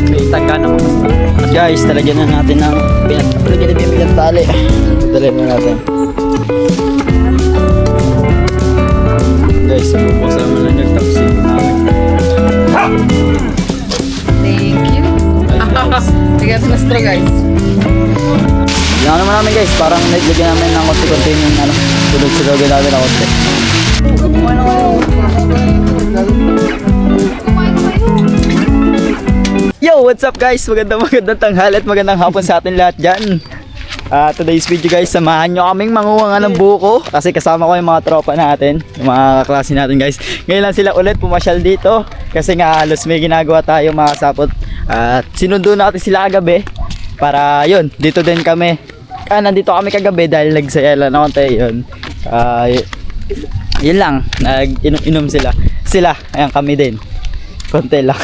May taga naman. At guys, talagyan na natin ng talagyan natin ng tali. Talagyan na natin. Guys, bubuksan naman lang yung tapsin namin. Thank you. Tigas na straw guys. Yan naman namin guys, parang naglagyan namin ng konti-konti yung ano, tulog-tulog natin ng konti. Yo, what's up guys? Magandang tanghali at magandang hapon sa atin lahat dyan. Today's video guys, samahan nyo kaming manguha nga ng buko. Kasi kasama ko yung mga tropa natin, yung mga kaklase natin guys. Ngayon lang sila ulit pumasyal dito. Kasi nga halos may ginagawa tayo mga sapot. At sinundo natin sila kagabi. Para yun, dito din kami. Nandito kami kagabi dahil nagsaya lang na konti yun. Yun lang, nag-inom sila. Ayan kami din. Konti lang.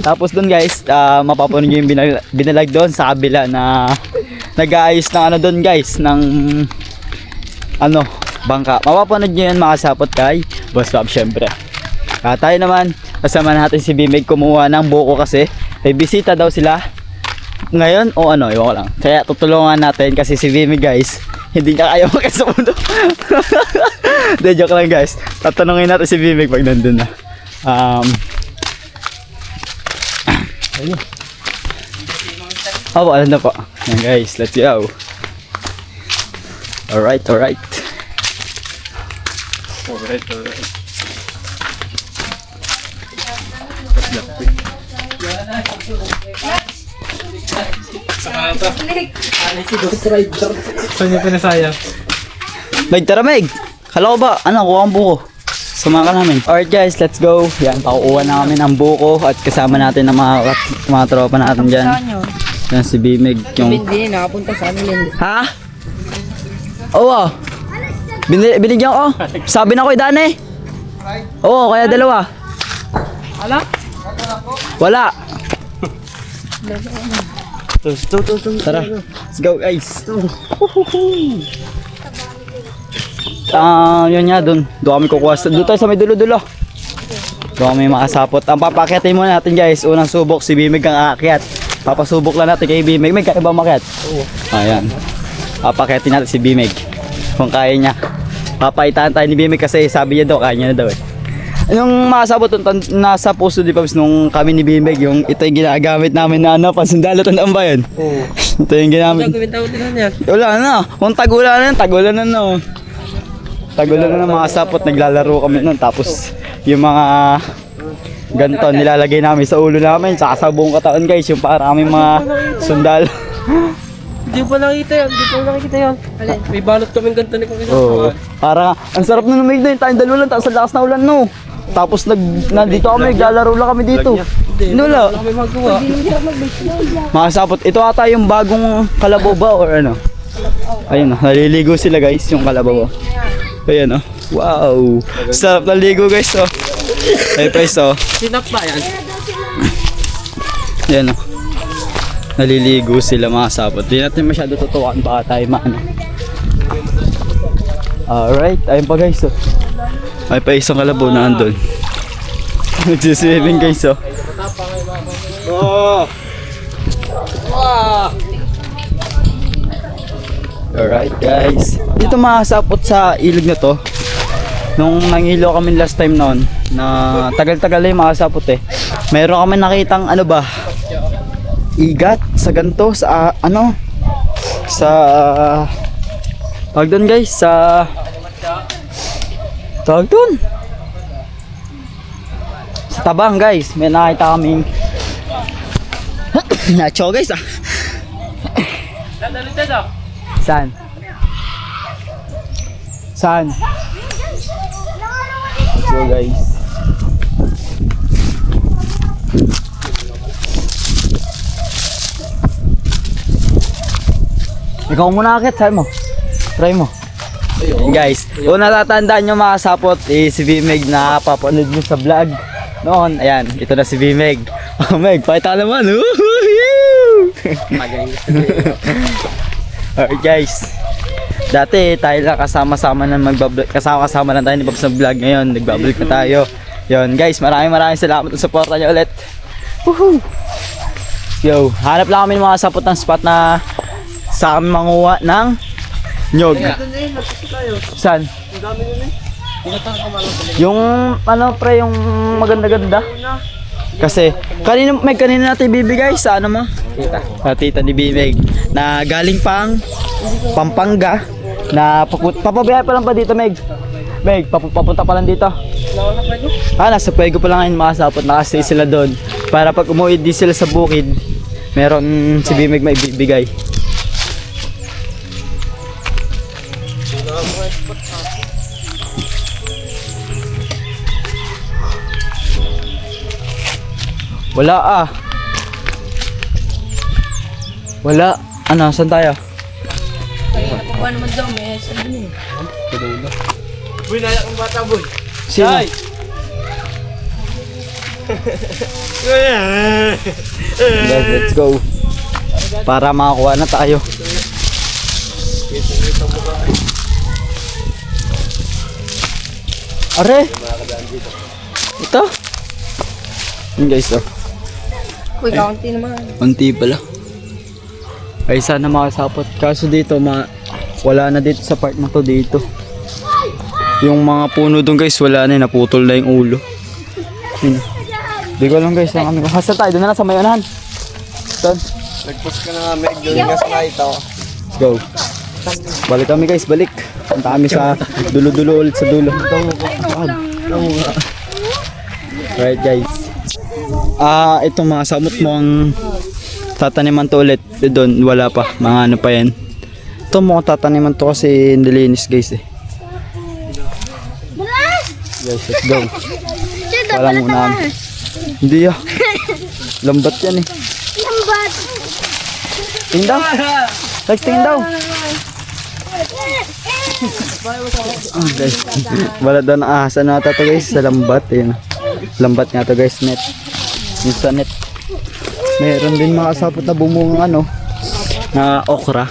Tapos dun guys, mapapanood nyo yung binalag doon sa kabila na nag-aayos ng ano doon guys, ng ano, bangka. Mapapanood nyo yun mga sapot kay Boss Bob syempre. Tayo naman, kasama natin si Bimig kumuha ng buko kasi may bisita daw sila ngayon o ano, iwan ko lang. Kaya tutulungan natin kasi si Bimig guys, hindi niya kaya makasundo. De, joke lang guys. Tatanungin natin si Bimig pag nandun na. Ayun. Oh, alam na po. Yan guys, let's go. Alright. Saan niya pinasayang? Meg, tara Meg! Kala ko ba, kuha ang buko. Sumama ka namin. Alright guys, let's go. Yan, pakukuha na kami ng buko at kasama natin ang mga tropa natin dyan. Yan si Bimig. Hindi, nakapunta sa amin. Ha? Oo. Binigyan ko. Sabi na ko Dane. Oo, kaya dalawa. Wala. Tara. Let's go guys. Yun nga doon kami kukuha. Doon tayo sa may dulo-dulo. Doon kami makasapot. Ang papakitin muna natin guys. Unang subok si Bimig ang aakyat. Papasubok lang natin kay Bimig. May kaya ba umakyat? Oo. Ayan. Papakitin natin si Bimig. Kung kaya niya. Papaitaan tayo ni Bimig kasi sabi niya daw kaya niya na daw eh. Yung makasabot nasa puso di pa nung kami ni Bimig, yung ito yung ginagamit namin na ano, pansundalo, tandaan ba yun? Oo. Ito yung ginamit. Wala na. Kung tagulan na no. Tagulan na ng mga sapot, naglalaro kami nun. Tapos yung mga ganito nilalagay namin sa ulo namin, saka sa buong katawan guys, yung para kami mga sundalo. Hindi ko nakita yan. May balot kaming ganito ni Kung Oo. Para ang sarap na namig doon, tayong dalawa lang, tapos ang lakas na ulan no. Tapos nandito kami, naglalaro lang kami dito. Wala. kami magawa. Mga sapot, ito ata yung bagong kalabaw ba or ano? Ayun na, naliligo sila guys, yung kalabaw. Ayan o. Wow. Sarap na ligo guys oh. Ay guys oh. Sinap ba yan? Ayan o. Naliligo sila mga sapot. Hindi natin masyado tutukan, baka tayo maano. Alright, ayun pa guys oh. Ay pa isang kalabaw na andun. Nagsiswimming guys oh. Alright guys. Dito mga sapot sa ilog na to. Nung nangilo kami last time noon, na tagal-tagal na yung mga sapot eh. Meron kami nakitang ano ba? Igat sa ganto sa ano? Sa tawag doon guys, sa tawag doon. Sa tabang guys, may nakita kaming nacho guys ah. Saan? So guys. Ikaw muna akit, sabi mo. Try mo. Guys, kung natatandaan nyo mga sapot, si Bimig na papanood nyo sa vlog noon. Ayan, ito na si Bimig. Oh Meg, pakita naman. Alright guys. Dati tayo lang kasama-sama na magbablog. Kasama lang tayo ni Bob sa vlog. Ngayon nagbablog na tayo. Yun guys, maraming salamat sa suporta niyo ulit. Woohoo! Yo, hanap lang kami ng mga sapot ng spot na sa amin manguha ng nyog. Saan? Yung ano pre, yung maganda-ganda. Kasi kanina natin ibibigay sa ano mo? Sa tita ni Bimig na galing pang Pampanga na papabiyahe pa lang pa dito, Meg. Meg, papunta pa lang dito. Nasa Puego pa lang ngayon makasapot, nakastay sila doon. Para pag umuwi di sila sa bukid, meron si Bimig may bibigay. Wala. Wala. Ano, saan tayo? Kuha naman daw, may sabi niya. Boy, nayak ng bata, boy. Sino? Guys, let's go. Para makakuha na tayo. Are! Ito? Yun guys, oh. Uy, kaunti naman. Unti pala. Ay sana makasapot. Kaso dito wala na dito sa part na to dito. Yung mga puno doon guys, wala na, naputol na yung ulo. Yun. Di ko alam guys, ang kami. Hasta tayo, doon na lang sa mayunahan. Doon. Nag-post ka na nga, Meg. Doon ka sa ito. Let's go. Balik kami guys, balik. Punta kami sa dulo-dulo ulit sa dulo. Right guys. Itong mga samot mo ang tataniman to ulit. Doon, wala pa. Mga ano pa yan. Ito mo tataniman to kasi nilinis guys eh. Guys, let's go. Parang muna. Hindi ah. Lambat yan eh. Lambat. Tingin daw. Lex, tingin daw. Guys, wala daw na ahas. Ano ata to guys? Sa lambat. Ayan. Lambat nga to guys, net. Yung sa net. Meron din mga sapot na bumungang ano. Na okra.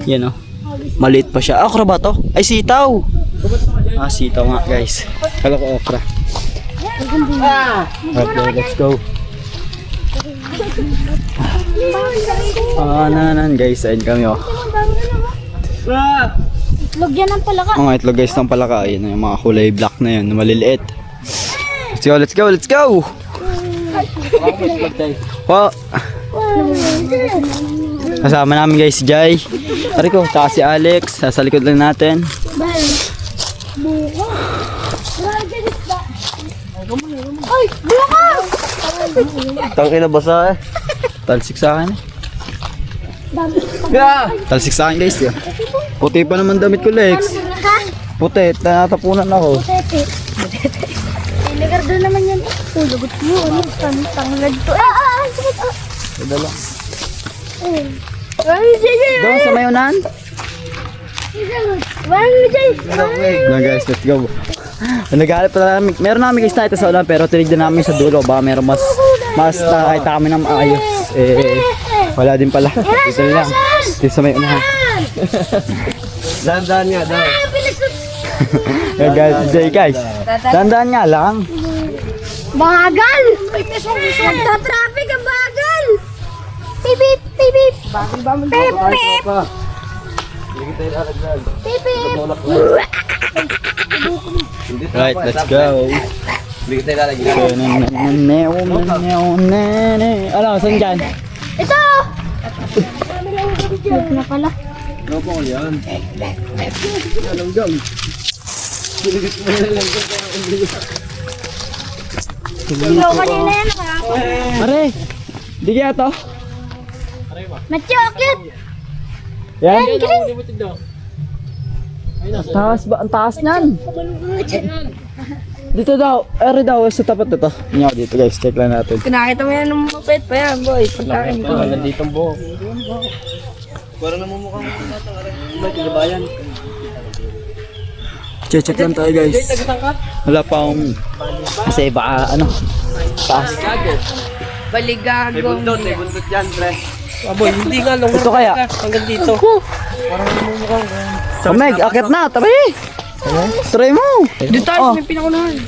Yan o. Maliit pa siya. Okra ba to? Ay, sitaw. Sitaw nga guys. Kala ko okra. Okay, let's go. Nanan guys, ayun kami oh. Itlog yan ang palaka. Mga itlog guys ng palaka. Ayun yung mga kulay black na yun, maliliit. Let's go, let's go, let's go! Oh. Kasama namin guys si Jai. Tari ko, tsaka si Alex. Sa likod lang natin. Ay, buka! Tangkin na basa eh. Talsik sa akin eh. Yeah! Talsik sa akin guys. Yeah. Puti pa naman damit ko, Lex. Puti, natapunan ako. Tete. Lagardo naman yan. Lagot mo. Ano? Tanglad to. Dala. Ay, Jay. Doon sa mayunan. Na guys, let's go. Naghanap pa namin. Meron namin guys na ito sa ulan pero tinignan namin sa dulo. Baka meron mas nakita kami ng maayos. Wala din pala. Dito lang. Dito sa mayunan. Dandan nga daw. Guys, Jay guys. Dandaan nga lang. Bagal! Nagta-traffic ang bagal! Pip, pip, pip, pip. Pip, pip. Pip, pip. Right, let's go. Hindi kita ilalagyan. Ano, saan dyan? Ito! Ito na pala. Ano po yan? Ikaw kanina yan ha? Are, di kaya to? Machokit! Yan? Ay, galing! Taas ba? Ang taas niyan. Dito daw, daw sa tapat ito. Inyo dito guys, check lang natin. Kinakita mo yan ng mapait pa yan, boy. Pagkain ko. Nandito ang buhok. Parang namumukhang batang aray. May tinabayan. Check lang tayo guys. Wala pa akong... Kasi baka ano, taas. May Baligagong. bundot yan, pre. Aboy, hindi nga lang. Ito kaya? Hanggang dito. Parang namumukhang... Meg, akit na, tabi! Try mo! Dito tayo, may pinakunahan.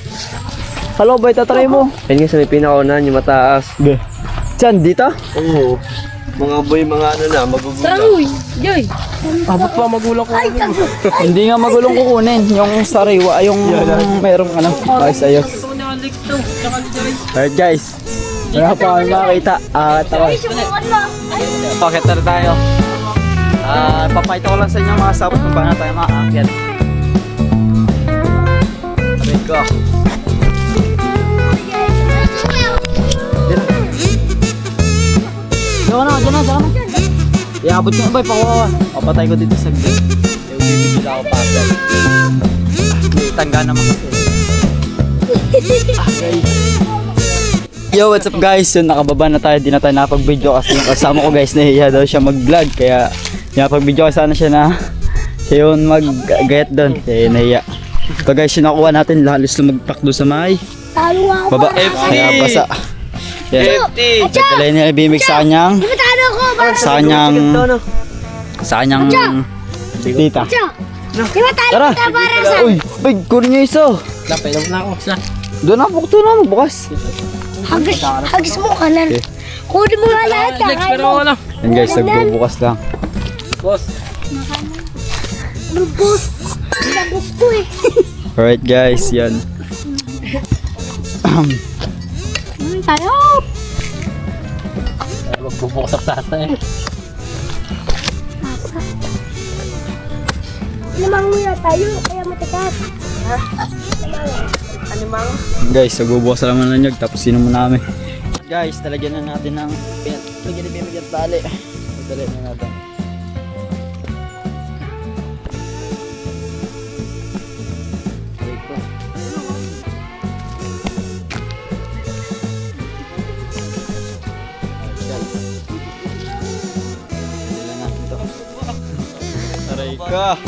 Hello, boy, tatry mo. Ayun nga sa may pinakaunahan, yung mataas. Be. Diyan, dito? Oo. Mga boy, mga ano na, magugulang. Tarangoy! Joy! Abot pa, magulang ko. Hindi nga magulong kukunin. Yung sariwa, yung merong ano, ayos ayos. Ito na alik to. Tsaka guys. Alright guys, wala pa kami makakita. Tara. Subukan mo. Ay, Pakit na tayo. Papakita ko lang sa inyo mga sabot kung paano tayo makakakit. Sabi ko. Diyan na, diyan na. Iabot nyo ba, pakuwawan. Papatay ko dito sa gate. Yung bibigil ako pa. May tangga naman kasi. Okay. Yo, what's up guys? Yun, nakababa na tayo. Di na tayo nakapag-video kasi yung kasama ko guys, nahihiya daw siya mag-vlog. Kaya nakapag-video kasi sana siya na siya yun mag-get doon. Kaya nahiya. Ito guys, yung nakuha natin. Halos lumagpak doon sa may talo nga ako. baba. Kaya basa. Yan. Nagdalay niya ibimig sa kanyang Di ba talo ko? sa kanyang tita. Di ba talo Tara! ka para sa... Uy! Uy! Kunin niyo isa! Lapay lang na ako. Isa. Doon na, bukto na magbukas. Hagis mo kanan. Okay. Kunin mo nga lahat. Alex, Kakain pero mo. ano? Yan guys, nagbubukas lang. Boss. Lubos. Labos ko eh. Alright guys, yan. Tayo. Magbubukas sa tasa eh. Lamang muna tayo. Kaya matagas. Guys, nagbubukas lang naman ng nyog, tapos sino mo namin. Guys, talagyan na natin ng lagyan na bibigyan tali. Dali na natin. Aray ka!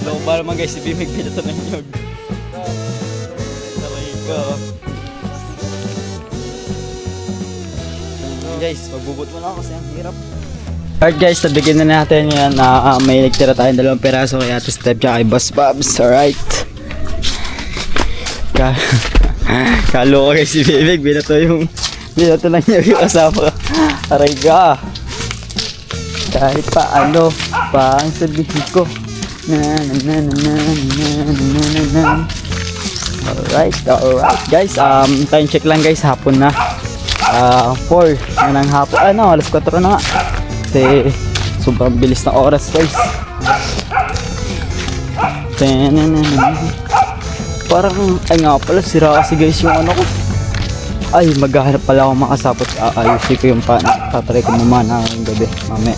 Low ba naman guys, si Bimig pinito ng nyog. Aray ka! Guys, magbubot mo na kasi ang hirap. Alright guys, nabigyan na natin yan. May nagtira tayong 2 peraso kay Ate Steph tsaka kay Boss Babs. Alright. Kalo ko kay si Bimig, binato lang niya yung kasama. Aray ka! Kahit pa ano pa ang sabihin ko. Alright guys, time check lang guys, hapon na. 4 na ng hapon, alas 4 na nga. Kasi sobrang bilis na oras guys. Parang, ay nga pala, sira kasi guys yung ano ko. Ay, maghahanap pala ako makasapot. Ayusin ko yung tatry ko mamana ngayong gabi, mamaya.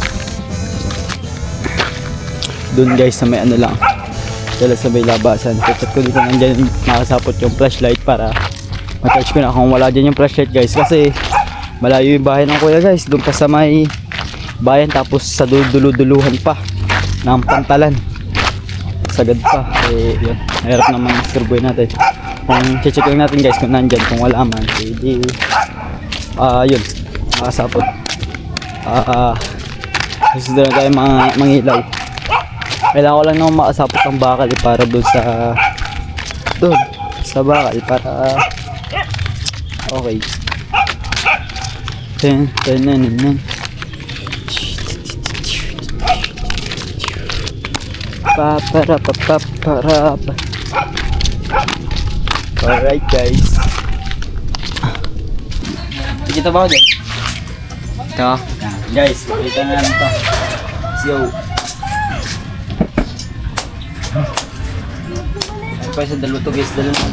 Doon guys, sa may ano lang. Dala sa may labasan. Chat ko dito nandyan makasapot yung flashlight para ma-charge ko na kung wala dyan yung flashlight guys. Kasi malayo yung bahay ng kuya guys. Doon pa sa may bayan, tapos sa duluduluhan pa ng Pantalan. Sagad pa. Eh, yun. Hirap naman Mr. Boy natin. Kung check lang natin guys kung nandyan, kung wala man, hindi yun, makasapot. Susunod na tayo mangilaw. Kailangan ko lang naman makasapot ang bakal para doon sa bakal para okay. Ten. Para. Alright guys. Kita ba ako dyan? Ito. Guys, pakita na natin ito. Yo. Ay pa sa dalawa to guys, dalawa.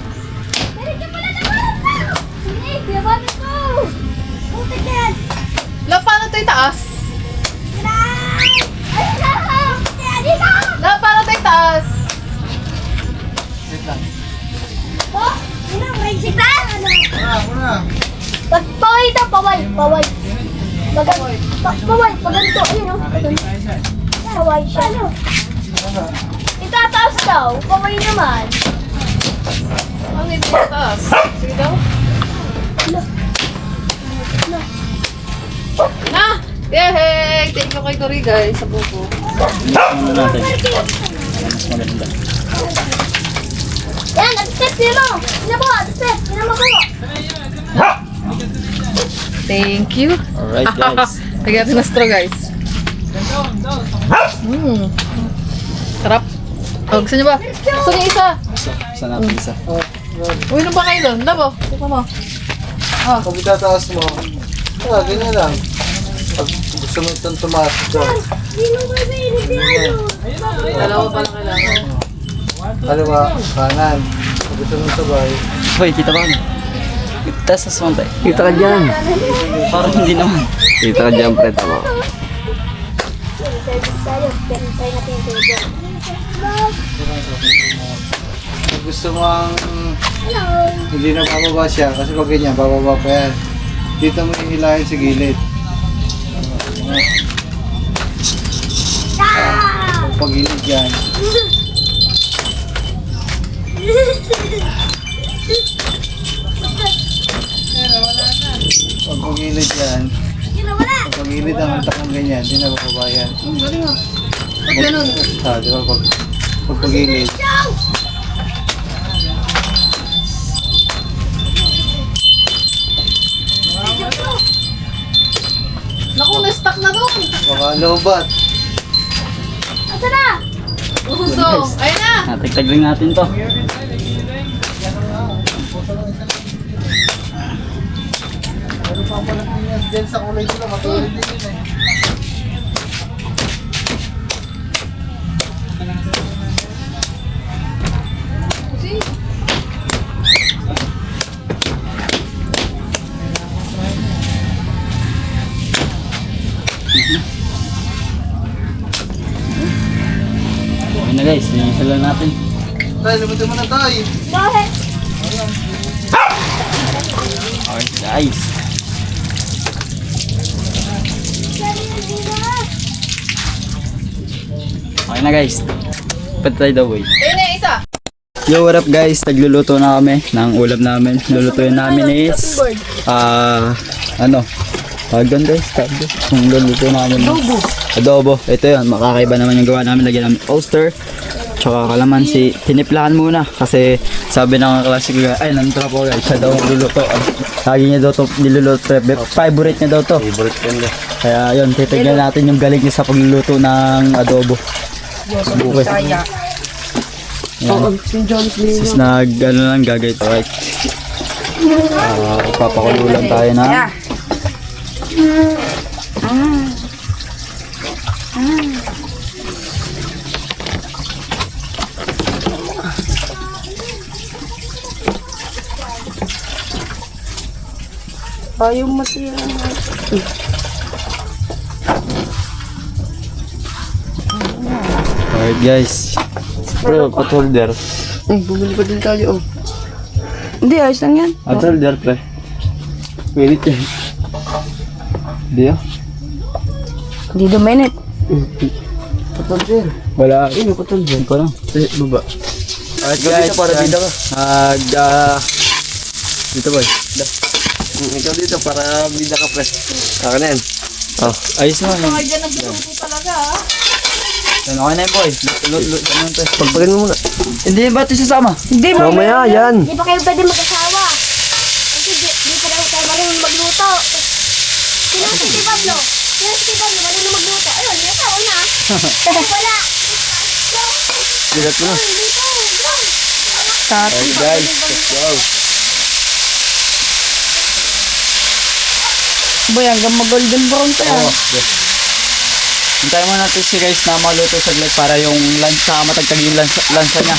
La, paano ito itaas? La, paano ito itaas? Paway daw, paway. Paway, paganto. Ayun o. Paway siya, no? Itataas daw, paway naman. Ang ito itaas. Sige daw. Na! Yehey! Thank you kay Tori guys sa buko. Ano natin? Mas maganda. Yan, Step, sino mo? Sino mo? Step, sino mo ko? Thank you. Alright guys. Lagyan natin na straw, guys. Sarap. Oh, gusto niyo ba? Gusto niyo isa? Isa natin isa. Uy, ano ba kayo doon? Labo, ito mo. Pag itataas mo, ganyan lang. Pag gusto mo itong tumaas doon. Sino ba ba yun? Dalawa pa lang kailangan. Kaliwa, kanan. Pag gusto mo sabay. Hoy, kita ba? Test na tayo. Kita ka dyan. Parang hindi naman. Kita ka dyan, pre. Tama. Service tayo. Pero tayo natin yung table. Pag gusto mo ang Hello. hindi na bababa siya, kasi pag ganyan, bababa pa yan. Dito mo hihilahin sa gilid. Pag gilid yan. Pag pagilid yan, pag pagilid ang takang ganyan, hindi na bababa yan. Galing ah. Pag ganun. Di ba? Pag pagilid. Naku, na-stuck na doon. Baka lobat. Asa na? Uso. Ayun na. Natagtag rin natin to. Ano pa pala yan sa kulay sila, matulid din yun eh. Okay na guys, linisan lang natin. Tay, lumitin mo na tay. Bakit? Okay guys. Okay na guys. Pwede tayo daw boy. Ayun na, isa. Yo, what up guys? Nagluluto na kami ng ulam namin. Lulutuin namin is ano? Pagdan guys, tabi. Yung luluto namin. Adobo. Ito yun, makakaiba naman yung gawa namin. Lagyan namin oyster. Tsaka kalamansi. Tiniplahan muna kasi sabi ng klase ko, ay nantra po guys, siya daw ang luluto. Lagi niya daw to niluluto. Favorite niya daw to. Favorite ko na. Kaya yun, titignan natin yung galing niya sa pagluluto ng adobo. Okay. Yan. Sis ano lang gagawin ito, right? Ipapakulo lang tayo na. Ayaw matira. Alright guys. Bro, pot-holder. Bumili pa din tayo, oh. Hindi, ayos lang yan. Pot-holder, pre. Pilit yan. Hindi ah. Hindi duminit. Pot-holder. Wala. Ano pot-holder? Ko lang. Baba. Alright Gabi guys. ka para bida ka. Dito boy. Ikaw dito para bida ka, pre. Kaka na yan. Oh. Ayos mo. Yan. Ay, dyan nagluluto talaga ah. Yan, okay na yun boy. Ano to? Pagpagin mo muna. Hindi ba ito sasama? Hindi, Mamaya, yan. Di pa kayo pwede mag-asawa. Kasi di pa naman siya marunong magluto. Sino si Pablo? Sino si Pablo? Marunong magluto. Ayun, may asawa na. Wala. Bigat mo. Sa Okay guys. Wow. boy, hanggang mag-golden brown pa yan. Hintayin mo natin si guys na maluto saglit para yung lansa, matagtag yung lansa niya.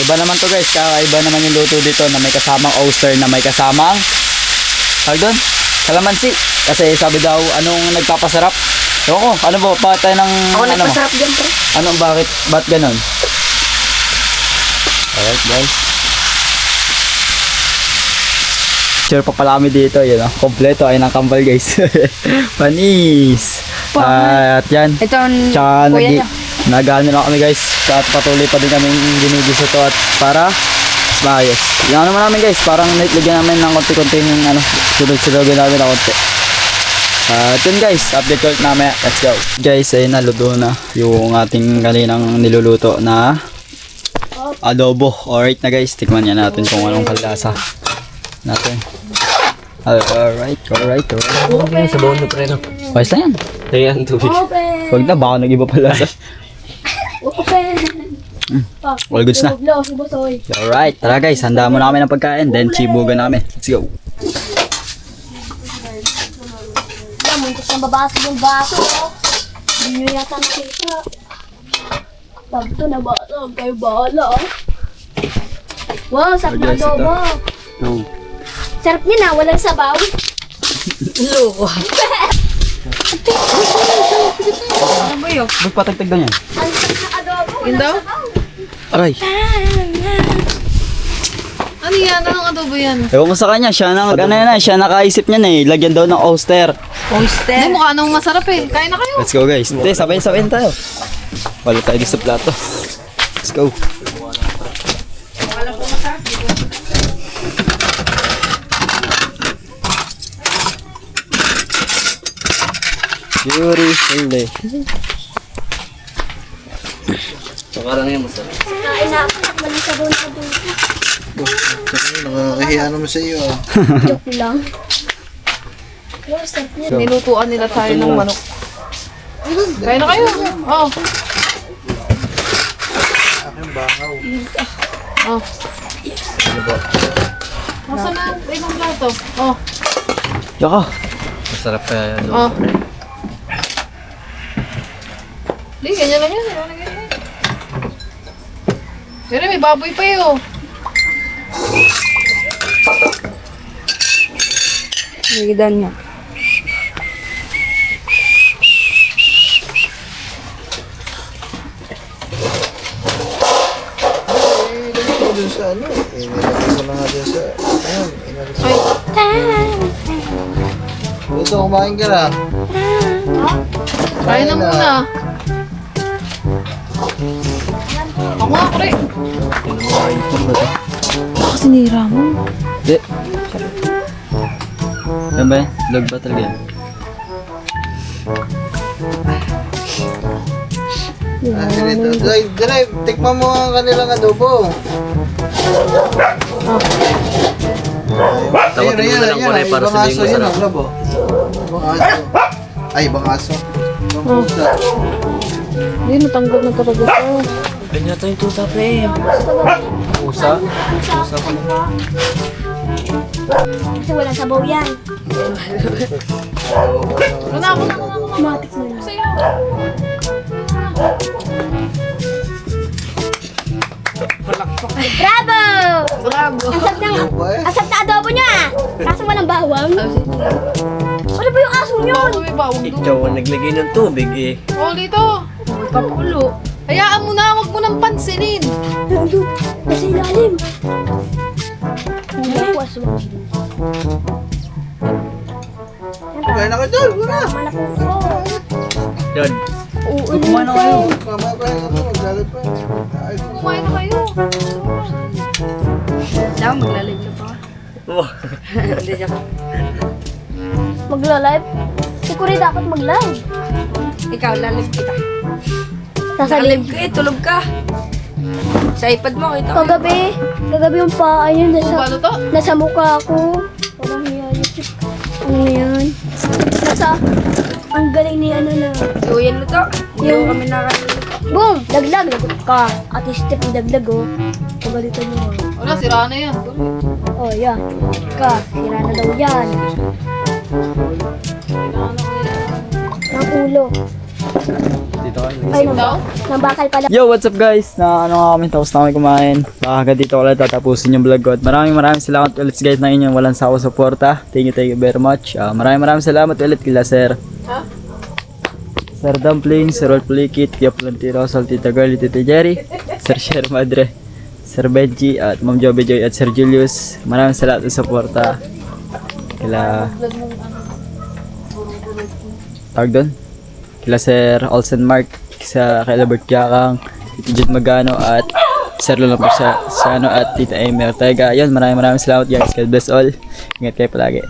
Iba naman to guys, kakaiba naman yung luto dito na may kasamang oyster, na may kasamang tawag doon? Kalamansi. Kasi sabi daw, anong nagpapasarap? Ewan ko, ano ba? Pa tayo ng Ako ano mo? nagpasarap dyan, pre. Anong bakit? Ba't ganon? Alright guys. Sure pa pala kami dito, yun o. Kompleto ay ng kambal guys. Panis! At yan. Ito ang Tsaka kuya niya. nag-ano na kami guys. At patuloy pa din kami ginigisa to at para mas maayos. Yung ano naman namin guys, parang naitlagyan namin ng konti-konti yung ano, sunod-sunodin namin ng konti. At yun guys, update ko ulit namin. Let's go. Guys, ayun na, luto na yung ating kaninang niluluto na adobo. Alright na guys, tikman niya natin kung anong kalasa natin. Alright. Sa bawon na pre, no? Ayos na yan. Ayan, tubig. Open! Huwag na, baka nag-iba pa lasa. Open! All goods na. Bublo, si Busoy. Alright, tara guys, handa muna kami ng pagkain, then chibugan namin. Let's go. Muntos na babasag yung baso. Hindi nyo yata nakita. Sabi ko nabasag, kayo bahala. Wow, sarap na adobo. No. Sarap niya na, walang sabaw. Loko. Ano ba yun? Ba't patagtag na yan? Ang sarap na adobo, Yun daw? walang sabaw. Aray. Ano yan? Anong adobo yan? Ewan ko sa kanya, siya siya nakaisip niya na eh. Lagyan daw ng oyster. Oyster? Hindi, mukha namang masarap eh. Kain na kayo. Let's go guys. Hindi, sabay-sabay tayo. Wala tayo sa plato. Let's go. Beautiful day. Parang yung masarap. Kain na ako, walang sabaw na adobo. Nakakahiya naman sa iyo ah. Joke lang. Wow, sarap niya. Nilutuan nila tayo ng manok. Kain na kayo. Oh. Aking bangaw. Oh. Nasaan na? Ibang plato. Oh. Yaka. Masarap pa yan. Oh. Hindi, ganyan lang yan. Ganyan lang yan. Pero may baboy pa yun. Nagidan niya. Ito dun sa ano. Inilagay ko na nga dun sa... Ayan, inalis. Ay, Dito, kumain ka na. kain na muna. Ako nga, pre. Baka sinira mo. Hindi. Yan ba yan? Log ba talaga yan? Drive, tikman mo ang kanilang adobo. Tawatin mo na lang ko na para sabihin mo Ibang sarap. aso yun, labo. Ibang aso. Ay, ibang aso. Ibang pusa. Hindi, natanggal na talaga ito. Ganyan natin yung tuta pre. Pusa? Kasi walang sabaw yan. Ano ako na? Matik na yun. Sa'yo. Bravo! Bravo. Asap na adobo niya. Kaso walang bawang. Ano ba yung aso niyo? Bawang may bawang doon. Ikaw ang naglagay ng tubig eh. Oh, dito. Kapulo. Hayaan mo na, huwag mo nang pansinin. Nandun. Nasa ilalim. Nagpuwas mo. Kaya na ka dyan, wala. Manak mo. Yan. Kumain na kayo. Mamaya pa yung ano, maglalad pa. Ay, Kumain na kayo. Wow. Magla-live? Si Kuri dapat mag-live. Ikaw, lalib kita. Nasa Lalib ka eh, tulog ka. Sa iPad mo, kita ko. Kagabi yung paa yun. Ano to? Nasa mukha ko. Parang yan. Ano yan? Ang galing ni ano na. Iuyan mo to. Hindi Yung- ko kami nakalimutan. Boom! Daglag. Lagot ka. Ate Step yung daglag oh. Pagalitan mo. Wala, sira na yan. Oh, yan. Ka. Sira na daw yan. Ng ulo. Dito kayo. Ay, Daw? ng bakal pala. Yo, what's up guys? Na ano nga kami, tapos na kami kumain. Baka dito ko lang tatapusin yung vlog ko. At maraming salamat ulit guys na inyong walang sawa suporta. Thank you very much. Maraming salamat ulit kila Sir. Ha? Sir Dumpling, Sir Rolf Likit, Tia Plantiro, Sal Tita Girlie, Tita Jerry, Sir Sher Madre, Sir Benji, at Ma'am Joby Joy at Sir Julius. Maraming salamat sa suporta. Kila... Tawag doon? Kila Sir Olsen Mark, sa kay Albert Yakang, Tita Jud Magano, at Sir Lolang Persano at Tita Amy Ortega. Ayun, maraming salamat guys. God bless all. Ingat kayo palagi.